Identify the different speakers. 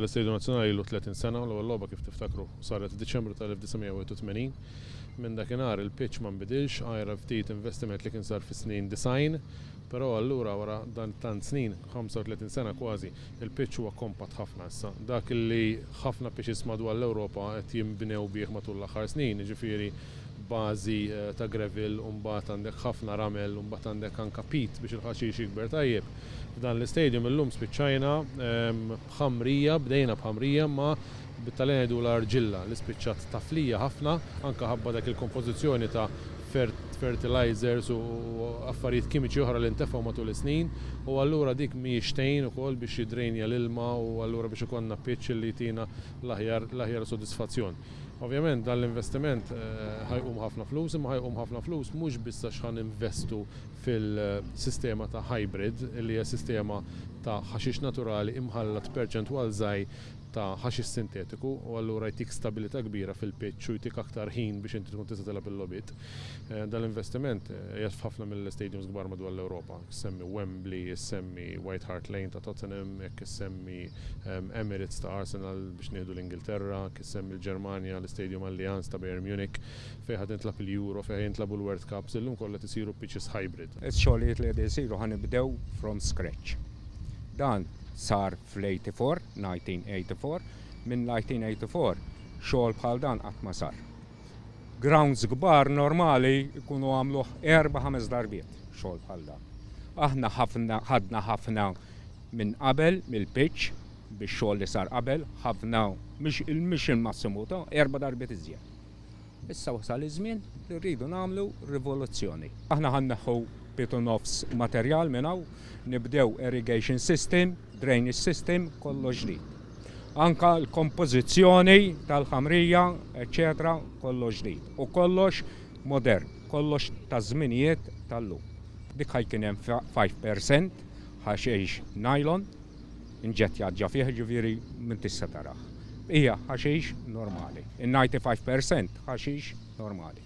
Speaker 1: tal-Istadju Nazzjonali ilu 30 sena u l-ewwel logħba kif tiftakru saret f'Diċembru tal-1981. Minn dakinhar il-pitch ma nbidilx, għajra ftit investiment li kien sar fis-snin design, però allura wara dan tant snin, 35 sena kważi, il-pitch huwa kompat ħafna issa. Dak li ħafna pitches madwar l-Ewropa qed jinbnew bih matul l-aħħar snin, jiġifieri bażi ta' gravel u mbagħad għandek ħafna ramel u mbagħad għandek anke pit biex il-ħaxix jikber tajjeb. F'dan l-istadium illum spiċċajna b'ħamrija, bdejna b'ħamrija ma bit-Taljan jgħidu l-arġilla li spiċċat taflija ħafna, anke ħabba dak il-kompożizzjoni ta' fertilizers u affarijiet kimiċi oħra li ntefgħu matul is-snin u allura dik mhijiex tgħin ukoll biex jidrejnja l-ilma u allura biex ikollna pitch li jtina l-aħjar sodisfazzjon. Ovvjament dan l-investiment ħajqum ħafna flus, imma ħajqum ħafna flus mhux biss għax ħaninvestu fil-sistema ta' hybrid li hija sistema ta' ħaxix naturali imħallat perċentwal żgħir ta' ħaxix sintetiku u allura jtik stabilità kbira fil-pitch u jtik aktar ħin biex inti tkun tista' tilab il-logħbiet. Dan l-investiment jgħid f'ħafna mill-stadiums kbar madwar l-Ewropa. Semmi Wembley, semmi White Hart Lane ta' Tottenham, jekk semmi Emirates ta' Arsenal biex nieħdu l-Ingilterra, semmi l-Ġermanja l-Stadium Allianz ta' Bayern Munich, fejn ħad intlab il-Euro, fejn jintlabu l-World Cups, illum kollha isiru pitches hybrid.
Speaker 2: Ix-xogħlijiet li qed isiru ħanibdew from scratch. Dan sar fl-1984, minn l-1984 xogħol bħal dan qatt ma sar. Grounds kbar normali jkunu għamluh 4-5 darbiet xogħol bħal dan. Aħna ħadna ħafna minn qabel mill-pitch biex xogħol li sar qabel, ħafna mhix il-massimu ta' 4 darbiet iżjed. Issa wasal iż-żmien li rridu nagħmlu rivoluzzjoni. Aħna ħanneħħu bitu nofs materjal minn hawn, nibdew irrigation system, drainage system, kollox ġdid. Anka l-kompożizzjoni tal-ħamrija, eċetera, kollox ġdid. U kollox modern, kollox ta' żminijiet tal-lum. Dik ħajkien hemm 5% ħaxix nylon, inġett jaġġa fih ġifieri min tista' tarah. Hija ħaxix normali. In-95% ħaxix normali.